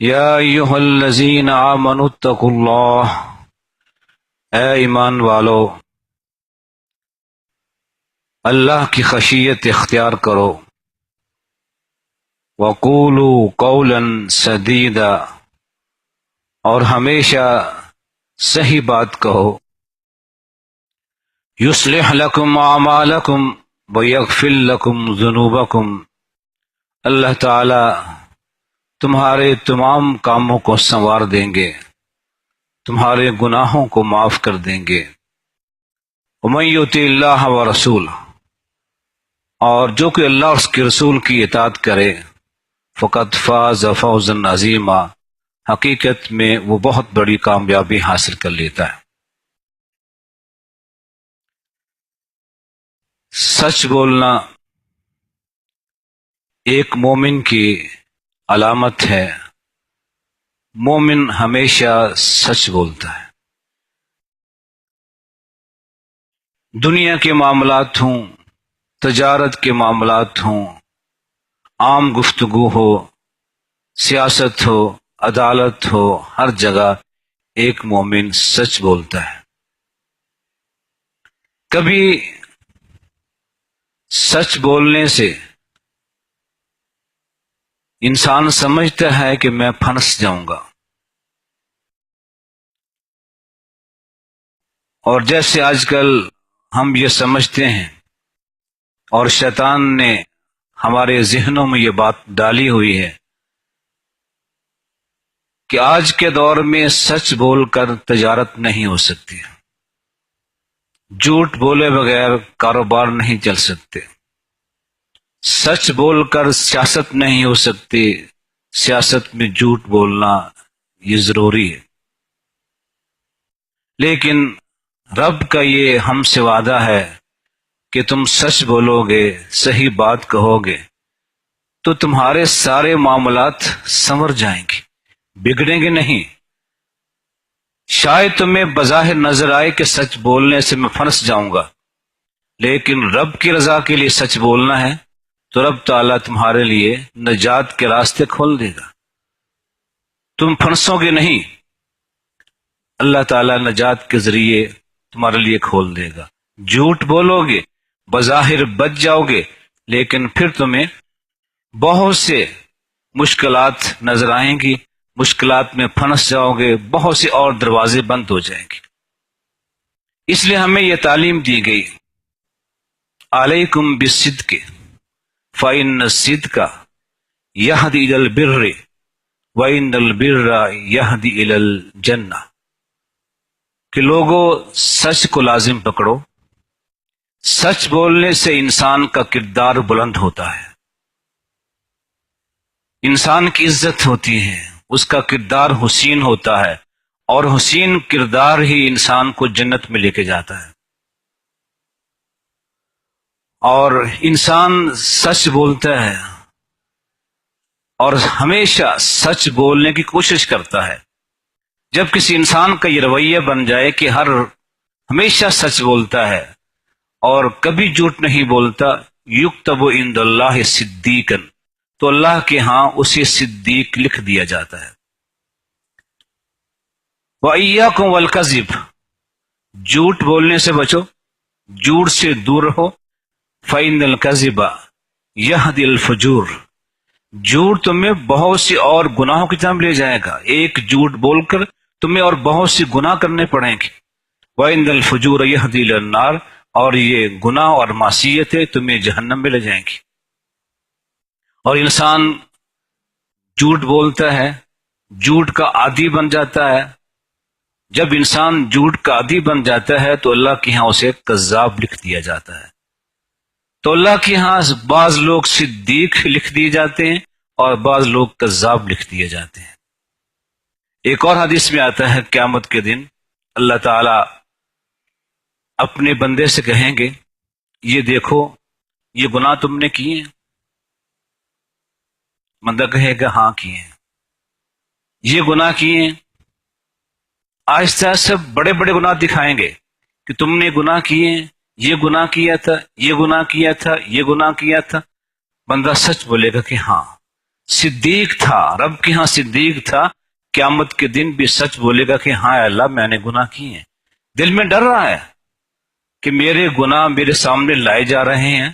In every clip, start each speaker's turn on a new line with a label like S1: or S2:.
S1: یا ایھا الذین آمنوا اتقوا اللہ، اے ایمان والو اللہ کی خشیت اختیار کرو۔ وقولوا قولا سدیدا، اور ہمیشہ صحیح بات کہو۔ یصلح لکم اعمالکم ویغفر لکم ذنوبکم، اللہ تعالی تمہارے تمام کاموں کو سنوار دیں گے، تمہارے گناہوں کو معاف کر دیں گے۔ ومن یطع اللہ ورسولہ، اور جو کہ اللہ اور اس کے رسول کی اطاعت کرے، فقد فاز فوزا عظیما، حقیقت میں وہ بہت بڑی کامیابی حاصل کر لیتا ہے۔ سچ بولنا ایک مومن کی علامت ہے۔ مومن ہمیشہ سچ بولتا ہے۔ دنیا کے معاملات ہوں، تجارت کے معاملات ہوں، عام گفتگو ہو، سیاست ہو، عدالت ہو، ہر جگہ ایک مومن سچ بولتا ہے۔ کبھی سچ بولنے سے انسان سمجھتا ہے کہ میں پھنس جاؤں گا، اور جیسے آج کل ہم یہ سمجھتے ہیں اور شیطان نے ہمارے ذہنوں میں یہ بات ڈالی ہوئی ہے کہ آج کے دور میں سچ بول کر تجارت نہیں ہو سکتی، جھوٹ بولے بغیر کاروبار نہیں چل سکتے، سچ بول کر سیاست نہیں ہو سکتی، سیاست میں جھوٹ بولنا یہ ضروری ہے۔ لیکن رب کا یہ ہم سے وعدہ ہے کہ تم سچ بولو گے، صحیح بات کہو گے تو تمہارے سارے معاملات سنور جائیں گے، بگڑیں گے نہیں۔ شاید تمہیں بظاہر نظر آئے کہ سچ بولنے سے میں پھنس جاؤں گا، لیکن رب کی رضا کے لیے سچ بولنا ہے تو رب تعالیٰ تمہارے لیے نجات کے راستے کھول دے گا، تم پھنسو گے نہیں، اللہ تعالیٰ نجات کے ذریعے تمہارے لیے کھول دے گا۔ جھوٹ بولو گے، بظاہر بچ جاؤ گے، لیکن پھر تمہیں بہت سے مشکلات نظر آئیں گی، مشکلات میں پھنس جاؤ گے، بہت سے اور دروازے بند ہو جائیں گے۔ اس لیے ہمیں یہ تعلیم دی گئی، علیکم بالصدق فإن الصدق یہدی الی البر وإن البر یہدی الی الجنہ، کہ لوگوں سچ کو لازم پکڑو۔ سچ بولنے سے انسان کا کردار بلند ہوتا ہے، انسان کی عزت ہوتی ہے، اس کا کردار حسین ہوتا ہے، اور حسین کردار ہی انسان کو جنت میں لے کے جاتا ہے۔ اور انسان سچ بولتا ہے اور ہمیشہ سچ بولنے کی کوشش کرتا ہے۔ جب کسی انسان کا یہ رویہ بن جائے کہ ہمیشہ سچ بولتا ہے اور کبھی جھوٹ نہیں بولتا، یکتب عند اللہ صدیقا، تو اللہ کے ہاں اسے صدیق لکھ دیا جاتا ہے۔ وَإِيَّاكُمْ وَالْكَذِبَ، جھوٹ بولنے سے بچو، جھوٹ سے دور رہو۔ فَإِنَّ الْكَذِبَ يَهْدِي الْفُجُورَ، جھوٹ تمہیں بہت سی اور گناہوں کی طرف لے جائے گا، ایک جھوٹ بول کر تمہیں اور بہت سی گناہ کرنے پڑیں گے۔ وَإِنَّ الْفُجُورَ يَهْدِي إِلَى النَّارِ، اور یہ گناہ اور معصیتیں تمہیں جہنم میں لے جائیں گی۔ اور انسان جھوٹ بولتا ہے، جھوٹ کا عادی بن جاتا ہے۔ جب انسان جھوٹ کا عادی بن جاتا ہے تو اللہ کے ہاں اسے کذاب لکھ دیا جاتا ہے۔ تو اللہ کے ہاں بعض لوگ صدیق لکھ دیے جاتے ہیں اور بعض لوگ کذاب لکھ دیے جاتے ہیں۔ ایک اور حدیث میں آتا ہے قیامت کے دن اللہ تعالی اپنے بندے سے کہیں گے، یہ دیکھو یہ گناہ تم نے کیے ہیں؟ بندہ کہے گا ہاں کیے ہیں۔ یہ گناہ کیے ہیں؟ آہستہ آہستہ بڑے بڑے گناہ دکھائیں گے کہ تم نے گناہ کیے ہیں، یہ گناہ کیا تھا، یہ گناہ کیا تھا، یہ گناہ کیا تھا۔ بندہ سچ بولے گا کہ ہاں صدیق تھا، رب کے ہاں صدیق تھا، قیامت کے دن بھی سچ بولے گا کہ ہاں اللہ میں نے گناہ کیے ہیں، دل میں ڈر رہا ہے کہ میرے گناہ میرے سامنے لائے جا رہے ہیں،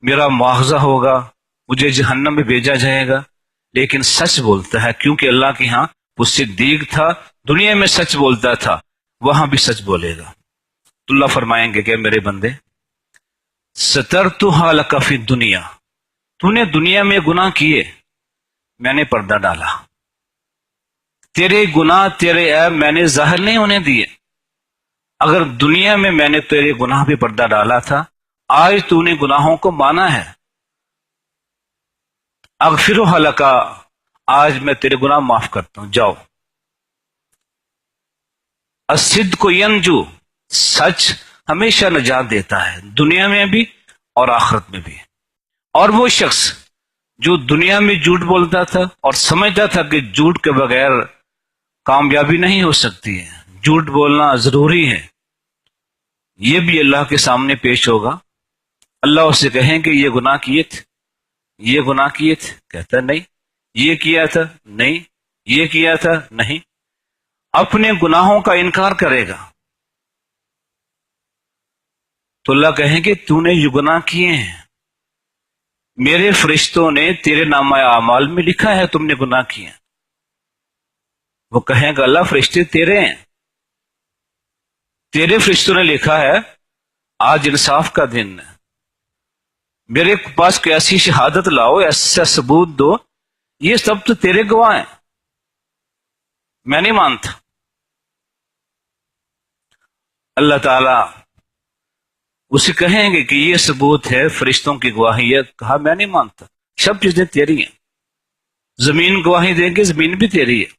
S1: میرا مواخذہ ہوگا، مجھے جہنم میں بھیجا جائے گا، لیکن سچ بولتا ہے کیونکہ اللہ کے ہاں وہ صدیق تھا، دنیا میں سچ بولتا تھا، وہاں بھی سچ بولے گا۔ تو اللہ فرمائیں گے کہ میرے بندے سترتھا لک فی الدنیا، تو نے دنیا میں گناہ کیے، میں نے پردہ ڈالا، تیرے گناہ تیرے عیب میں نے ظاہر نہیں ہونے دیے۔ اگر دنیا میں نے تیرے گناہ پہ پردہ ڈالا تھا، آج تو نے گناہوں کو مانا ہے، اغفرها لک، آج میں تیرے گناہ معاف کرتا ہوں، جاؤ۔ الصدق ینجو، سچ ہمیشہ نجات دیتا ہے، دنیا میں بھی اور آخرت میں بھی۔ اور وہ شخص جو دنیا میں جھوٹ بولتا تھا اور سمجھتا تھا کہ جھوٹ کے بغیر کامیابی نہیں ہو سکتی ہے، جھوٹ بولنا ضروری ہے، یہ بھی اللہ کے سامنے پیش ہوگا۔ اللہ اسے کہیں کہ یہ گناہ کیے تھے، یہ گناہ کیے تھے، کہتا نہیں، یہ کیا تھا نہیں، یہ کیا تھا نہیں، اپنے گناہوں کا انکار کرے گا۔ تو اللہ کہیں کہ تو نے یہ گناہ کیے ہیں، میرے فرشتوں نے تیرے نامہ اعمال میں لکھا ہے تم نے گناہ کیے ہیں۔ وہ کہیں گا اللہ فرشتے تیرے ہیں، تیرے فرشتوں نے لکھا ہے، آج انصاف کا دن ہے، میرے پاس کوئی ایسی شہادت لاؤ، ایسا ثبوت دو، یہ سب تو تیرے گواہ ہیں، میں نہیں مانتا۔ اللہ تعالی اسے کہیں گے کہ یہ ثبوت ہے، فرشتوں کی گواہی ہے، کہا میں نہیں مانتا، سب چیزیں تیری ہیں، زمین گواہی دے گی، زمین بھی تیری ہے،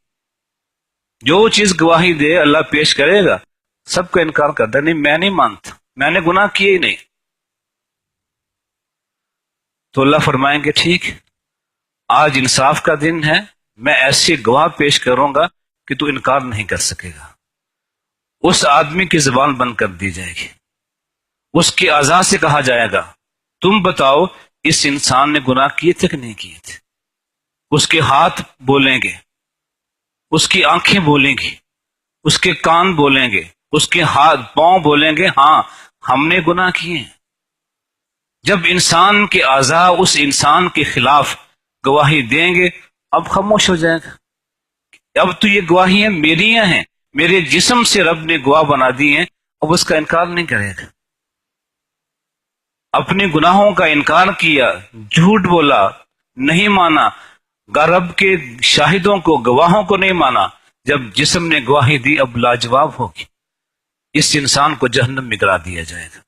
S1: جو چیز گواہی دے اللہ پیش کرے گا، سب کا انکار کرتا نہیں، میں نہیں مانتا، میں نے گناہ کیے ہی نہیں۔ تو اللہ فرمائیں گے ٹھیک، آج انصاف کا دن ہے، میں ایسے گواہ پیش کروں گا کہ تو انکار نہیں کر سکے گا۔ اس آدمی کی زبان بند کر دی جائے گی، اس کی اعضاء سے کہا جائے گا تم بتاؤ اس انسان نے گناہ کیے تھے کہ نہیں کیے تھے۔ اس کے ہاتھ بولیں گے، اس کی آنکھیں بولیں گی، اس کے کان بولیں گے، اس کے ہاتھ پاؤں بولیں گے ہاں ہم نے گناہ کیے ہیں۔ جب انسان کے اعضاء اس انسان کے خلاف گواہی دیں گے، اب خاموش ہو جائے گا، اب تو یہ گواہیاں میریاں ہیں، میرے جسم سے رب نے گواہ بنا دی ہیں، اب اس کا انکار نہیں کرے گا۔ اپنے گناہوں کا انکار کیا، جھوٹ بولا، نہیں مانا، رب کے شاہدوں کو، گواہوں کو نہیں مانا، جب جسم نے گواہی دی اب لاجواب ہوگی، اس انسان کو جہنم میں گرا دیا جائے گا۔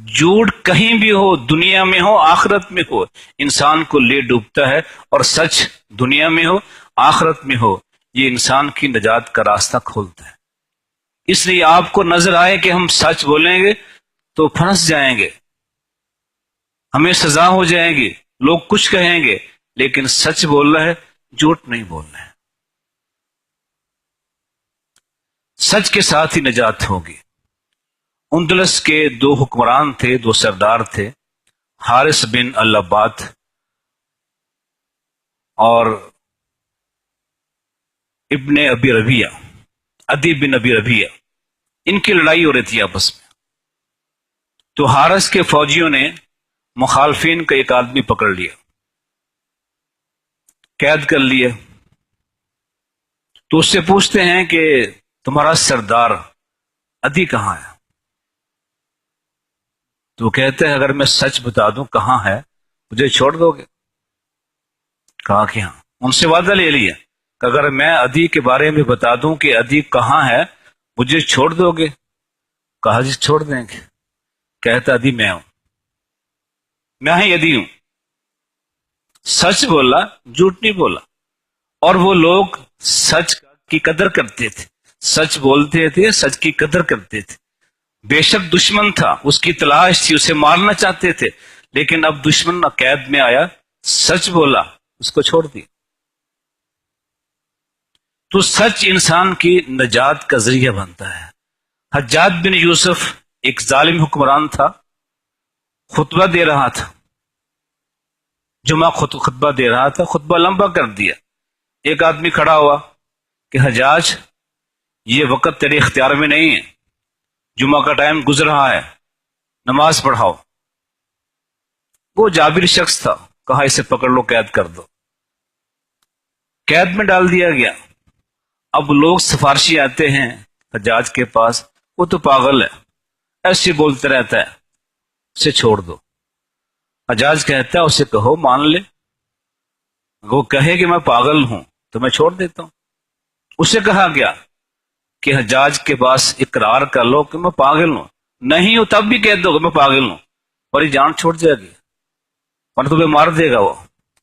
S1: جھوٹ کہیں بھی ہو، دنیا میں ہو آخرت میں ہو، انسان کو لے ڈوبتا ہے، اور سچ دنیا میں ہو آخرت میں ہو، یہ انسان کی نجات کا راستہ کھولتا ہے۔ اس لیے آپ کو نظر آئے کہ ہم سچ بولیں گے تو پھنس جائیں گے، ہمیں سزا ہو جائے گی، لوگ کچھ کہیں گے، لیکن سچ بولنا ہے، جھوٹ نہیں بولنا ہے، سچ کے ساتھ ہی نجات ہوگی۔ اندلس کے دو حکمران تھے، دو سردار تھے، حارث بن العباد اور ابن ابی ربیہ، عدی بن ابی ربیہ، ان کی لڑائی ہو رہی تھی آپس میں۔ تو حارث کے فوجیوں نے مخالفین کا ایک آدمی پکڑ لیا، قید کر لیا۔ تو اس سے پوچھتے ہیں کہ تمہارا سردار عدی کہاں ہے؟ تو کہتے ہیں اگر میں سچ بتا دوں کہاں ہے مجھے چھوڑ دو گے؟ کہا کہ ہاں۔ ان سے وعدہ لے لیا کہ اگر میں عدی کے بارے میں بتا دوں کہ عدی کہاں ہے مجھے چھوڑ دو گے؟ کہا جی چھوڑ دیں گے۔ کہتا عدی میں ہوں، میں ہی عدی ہوں، سچ بولا، جھوٹ نہیں بولا۔ اور وہ لوگ سچ کی قدر کرتے تھے، سچ بولتے تھے، سچ کی قدر کرتے تھے۔ بے شک دشمن تھا، اس کی تلاش تھی، اسے مارنا چاہتے تھے، لیکن اب دشمن قید میں آیا، سچ بولا، اس کو چھوڑ دیا۔ تو سچ انسان کی نجات کا ذریعہ بنتا ہے۔ حجاج بن یوسف ایک ظالم حکمران تھا، خطبہ دے رہا تھا، جمعہ خطبہ دے رہا تھا، خطبہ لمبا کر دیا. ایک آدمی کھڑا ہوا کہ حجاج یہ وقت تیرے اختیار میں نہیں ہے، جمعہ کا ٹائم گزر رہا ہے، نماز پڑھاؤ. وہ جابر شخص تھا، کہا اسے پکڑ لو، قید کر دو. قید میں ڈال دیا گیا. اب لوگ سفارشی آتے ہیں حجاج کے پاس، وہ تو پاگل ہے، ایسے بولتے رہتا ہے، اسے چھوڑ دو. حجاج کہتا ہے اسے کہو مان لے، وہ کہے کہ میں پاگل ہوں تو میں چھوڑ دیتا ہوں. اسے کہا گیا کہ حجاج کے پاس اقرار کر لو کہ میں پاگل ہوں، نہیں ہوں تب بھی کہہ دو کہ میں پاگل ہوں، اور یہ جان چھوڑ جائے گی ورنہ تمہیں مار دے گا. وہ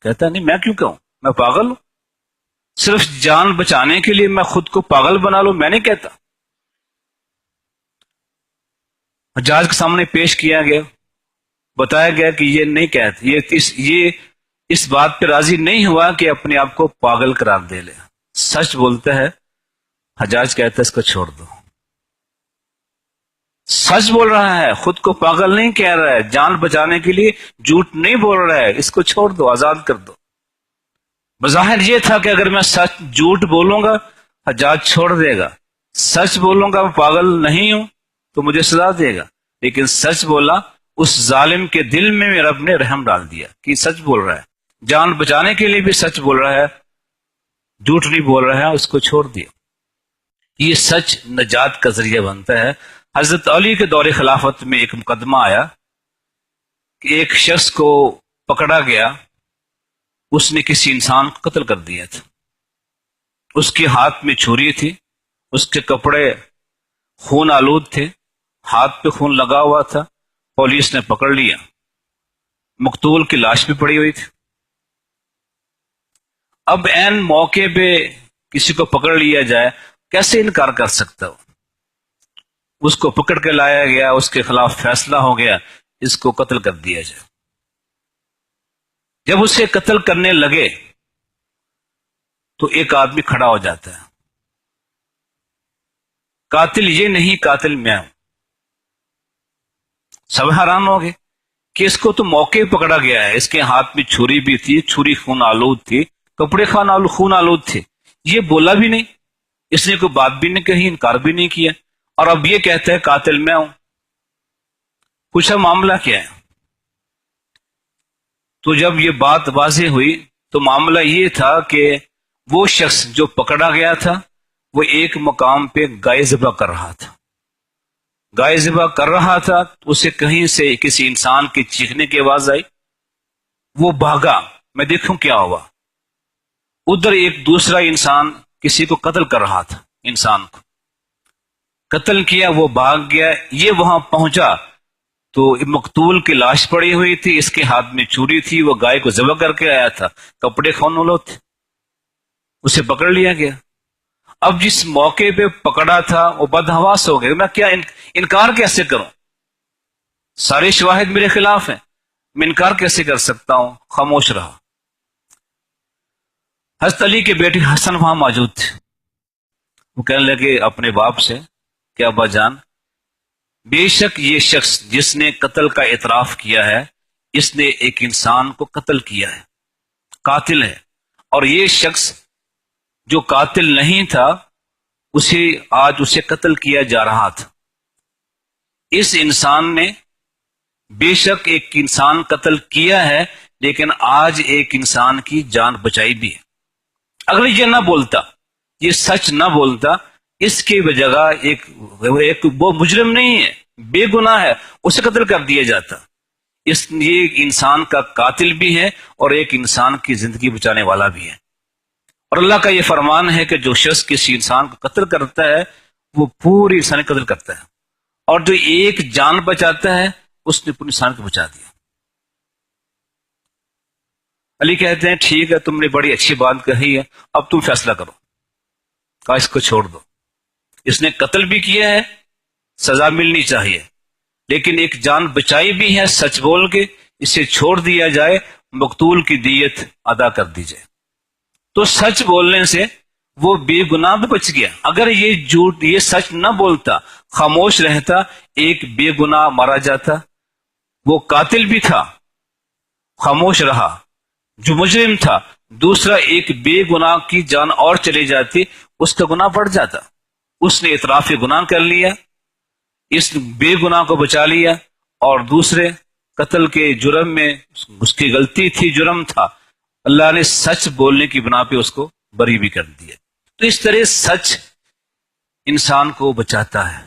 S1: کہتا ہے نہیں، میں کیوں کہوں، میں پاگل ہوں، صرف جان بچانے کے لیے میں خود کو پاگل بنا لوں، میں نہیں کہتا. حجاج کے سامنے پیش کیا گیا، بتایا گیا کہ یہ نہیں کہتے، یہ اس بات پہ راضی نہیں ہوا کہ اپنے آپ کو پاگل قرار دے لے، سچ بولتا ہے. حجاج کہتا ہے اس کو چھوڑ دو، سچ بول رہا ہے، خود کو پاگل نہیں کہہ رہا ہے، جان بچانے کے لیے جھوٹ نہیں بول رہا ہے، اس کو چھوڑ دو، آزاد کر دو. بظاہر یہ تھا کہ اگر میں سچ جھوٹ بولوں گا حجاج چھوڑ دے گا، سچ بولوں گا میں پاگل نہیں ہوں تو مجھے سزا دے گا. لیکن سچ بولا، اس ظالم کے دل میں میرے رب نے رحم ڈال دیا کہ سچ بول رہا ہے، جان بچانے کے لیے بھی سچ بول رہا ہے، جھوٹ نہیں بول رہا ہے، اس کو چھوڑ دیا. یہ سچ نجات کا ذریعہ بنتا ہے. حضرت علی کے دور خلافت میں ایک مقدمہ آیا کہ ایک شخص کو پکڑا گیا، اس نے کسی انسان کو قتل کر دیا تھا. اس کے ہاتھ میں چھری تھی، اس کے کپڑے خون آلود تھے، ہاتھ پہ خون لگا ہوا تھا. پولیس نے پکڑ لیا، مقتول کی لاش بھی پڑی ہوئی تھی. اب عین موقع پہ کسی کو پکڑ لیا جائے، کیسے انکار کر سکتا ہو؟ اس کو پکڑ کے لایا گیا، اس کے خلاف فیصلہ ہو گیا، اس کو قتل کر دیا جائے. جب اسے قتل کرنے لگے تو ایک آدمی کھڑا ہو جاتا ہے، قاتل یہ نہیں، قاتل میں ہوں. سب حیران ہو گئے کہ اس کو تو موقع پکڑا گیا ہے، اس کے ہاتھ میں چھری بھی تھی، چھری خون آلود تھی، کپڑے خون آلود تھے، یہ بولا بھی نہیں، اس نے کوئی بات بھی نہیں کہی، انکار بھی نہیں کیا، اور اب یہ کہتا ہے قاتل میں ہوں. پوچھا معاملہ کیا ہے؟ تو جب یہ بات واضح ہوئی تو معاملہ یہ تھا کہ وہ شخص جو پکڑا گیا تھا وہ ایک مقام پہ گائے ذبح کر رہا تھا. گائے ذبح کر رہا تھا، اسے کہیں سے کسی انسان کے چیخنے کی آواز آئی، وہ بھاگا، میں دیکھوں کیا ہوا. ادھر ایک دوسرا انسان کسی کو قتل کر رہا تھا، انسان کو قتل کیا، وہ بھاگ گیا. یہ وہاں پہنچا تو مقتول کی لاش پڑی ہوئی تھی، اس کے ہاتھ میں چھری تھی، وہ گائے کو ذبح کر کے آیا تھا، کپڑے خون آلود تھے، اسے پکڑ لیا گیا. اب جس موقع پہ پکڑا تھا وہ بدحواس ہو گیا، میں کیا انکار کیسے کروں، سارے شواہد میرے خلاف ہیں، میں انکار کیسے کر سکتا ہوں، خاموش رہا. حضرت علی کے بیٹے حسن وہاں موجود تھے، وہ کہنے لگے اپنے باپ سے کہ ابا جان، بے شک یہ شخص جس نے قتل کا اعتراف کیا ہے، اس نے ایک انسان کو قتل کیا ہے، قاتل ہے، اور یہ شخص جو قاتل نہیں تھا آج اسے قتل کیا جا رہا تھا. اس انسان نے بے شک ایک انسان قتل کیا ہے، لیکن آج ایک انسان کی جان بچائی بھی ہے. اگر یہ نہ بولتا، یہ سچ نہ بولتا، اس کی جگہ ایک وہ مجرم نہیں ہے، بے گناہ ہے، اسے قتل کر دیا جاتا. یہ ایک انسان کا قاتل بھی ہے اور ایک انسان کی زندگی بچانے والا بھی ہے. اور اللہ کا یہ فرمان ہے کہ جو شخص کسی انسان کو قتل کرتا ہے وہ پوری انسان قتل کرتا ہے، اور جو ایک جان بچاتا ہے اس نے پوری انسان کو بچا دیا. علی کہتے ہیں ٹھیک ہے، تم نے بڑی اچھی بات کہی ہے، اب تم فیصلہ کرو. کہا اس کو چھوڑ دو، اس نے قتل بھی کیا ہے، سزا ملنی چاہیے، لیکن ایک جان بچائی بھی ہے، سچ بول کے اسے چھوڑ دیا جائے، مقتول کی دیت ادا کر دی جائے. تو سچ بولنے سے وہ بے گناہ بھی بچ گیا. اگر یہ سچ نہ بولتا، خاموش رہتا، ایک بے گناہ مارا جاتا. وہ قاتل بھی تھا، خاموش رہا، جو مجرم تھا، دوسرا ایک بے گناہ کی جان اور چلی جاتی، اس کا گناہ بڑھ جاتا. اس نے اعتراف گناہ کر لیا، اس بے گناہ کو بچا لیا، اور دوسرے قتل کے جرم میں اس کی غلطی تھی، جرم تھا، اللہ نے سچ بولنے کی بنا پہ اس کو بری بھی کر دیا. تو اس طرح سچ انسان کو بچاتا ہے،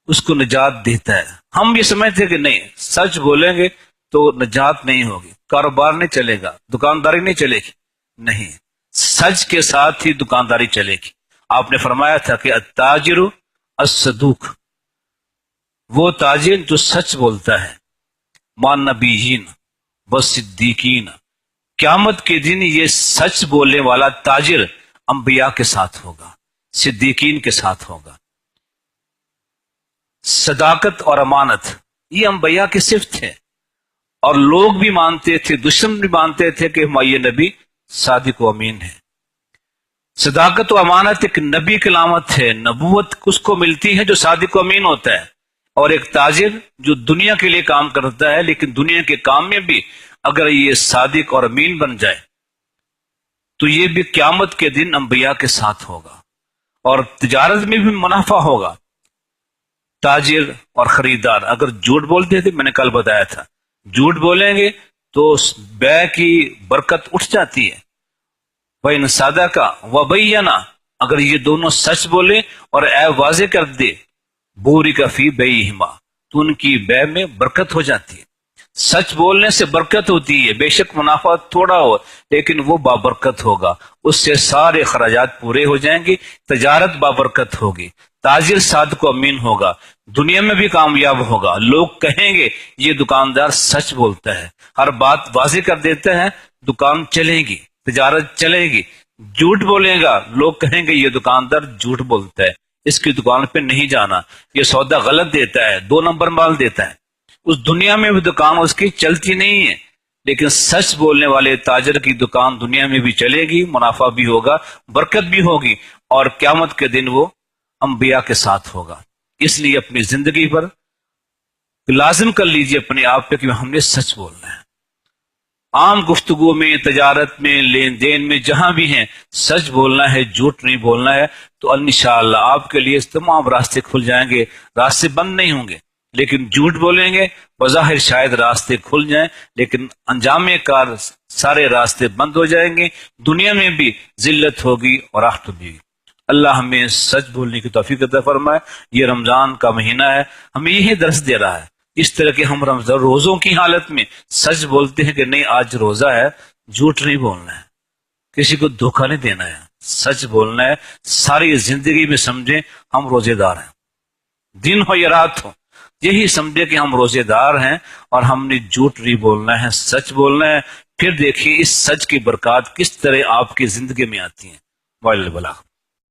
S1: اس کو نجات دیتا ہے. ہم یہ سمجھتے ہیں کہ نہیں، سچ بولیں گے تو نجات نہیں ہوگی، کاروبار نہیں چلے گا، دکانداری نہیں چلے گی. نہیں، سچ کے ساتھ ہی دکانداری چلے گی. آپ نے فرمایا تھا کہ التاجر الصدوق، وہ تاجر جو سچ بولتا ہے، مع النبیین والصدیقین، قیامت کے دن یہ سچ بولنے والا تاجر انبیاء کے ساتھ ہوگا، صدیقین کے ساتھ ہوگا. صداقت اور امانت یہ انبیاء کی صفت ہے، اور لوگ بھی مانتے تھے، دشمن بھی مانتے تھے کہ ہمارے نبی صادق و امین ہے. صداقت و امانت ایک نبی کی علامت ہے، نبوت اس کو ملتی ہے جو صادق و امین ہوتا ہے. اور ایک تاجر جو دنیا کے لیے کام کرتا ہے، لیکن دنیا کے کام میں بھی اگر یہ صادق اور امین بن جائے تو یہ بھی قیامت کے دن انبیاء کے ساتھ ہوگا. اور تجارت میں بھی منافع ہوگا. تاجر اور خریدار اگر جھوٹ بولتے تھے، میں نے کل بتایا تھا، جھوٹ بولیں گے تو بیع کی برکت اٹھ جاتی ہے. وَإِنْ صَدَقَ وَبَيَّنَ، اگر یہ دونوں سچ بولے اور عیب واضح کر دے، بُورِكَ فِي بَيْعِهِمَا، تو ان کی بیع میں برکت ہو جاتی ہے. سچ بولنے سے برکت ہوتی ہے، بے شک منافع تھوڑا ہو لیکن وہ بابرکت ہوگا، اس سے سارے اخراجات پورے ہو جائیں گے، تجارت بابرکت ہوگی، تاجر صادق و امین ہوگا، دنیا میں بھی کامیاب ہوگا. لوگ کہیں گے یہ دکاندار سچ بولتا ہے، ہر بات واضح کر دیتا ہے، دکان چلے گی، تجارت چلے گی. جھوٹ بولے گا، لوگ کہیں گے یہ دکاندار جھوٹ بولتا ہے، اس کی دکان پہ نہیں جانا، یہ سودا غلط دیتا ہے، 2 نمبر مال دیتا ہے. اس دنیا میں بھی دکان اس کی چلتی نہیں ہے، لیکن سچ بولنے والے تاجر کی دکان دنیا میں بھی چلے گی، منافع بھی ہوگا، برکت بھی ہوگی، اور قیامت کے دن وہ انبیاء کے ساتھ ہوگا. اس لیے اپنی زندگی پر لازم کر لیجئے اپنے آپ پہ کہ ہم نے سچ بولنا ہے. عام گفتگو میں، تجارت میں، لین دین میں، جہاں بھی ہیں سچ بولنا ہے، جھوٹ نہیں بولنا ہے. تو انشاءاللہ آپ کے لیے تمام راستے کھل جائیں گے، راستے بند نہیں ہوں گے. لیکن جھوٹ بولیں گے، بظاہر شاید راستے کھل جائیں لیکن انجام کار سارے راستے بند ہو جائیں گے، دنیا میں بھی ذلت ہوگی اور آخرت بھی. اللہ ہمیں سچ بولنے کی توفیق عطا فرمائے. یہ رمضان کا مہینہ ہے، ہمیں یہی درس دے رہا ہے. اس طرح کہ ہم رمضان روزوں کی حالت میں سچ بولتے ہیں کہ نہیں آج روزہ ہے، جھوٹ نہیں بولنا ہے، کسی کو دھوکہ نہیں دینا ہے، سچ بولنا ہے. ساری زندگی میں سمجھیں ہم روزے دار ہیں، دن ہو یا رات ہو، یہی سمجھے کہ ہم روزے دار ہیں اور ہم نے جھوٹ نہیں بولنا ہے، سچ بولنا ہے. پھر دیکھیے اس سچ کی برکات کس طرح آپ کی زندگی میں آتی ہیں. وَإِلَى الْبَلَاغَ.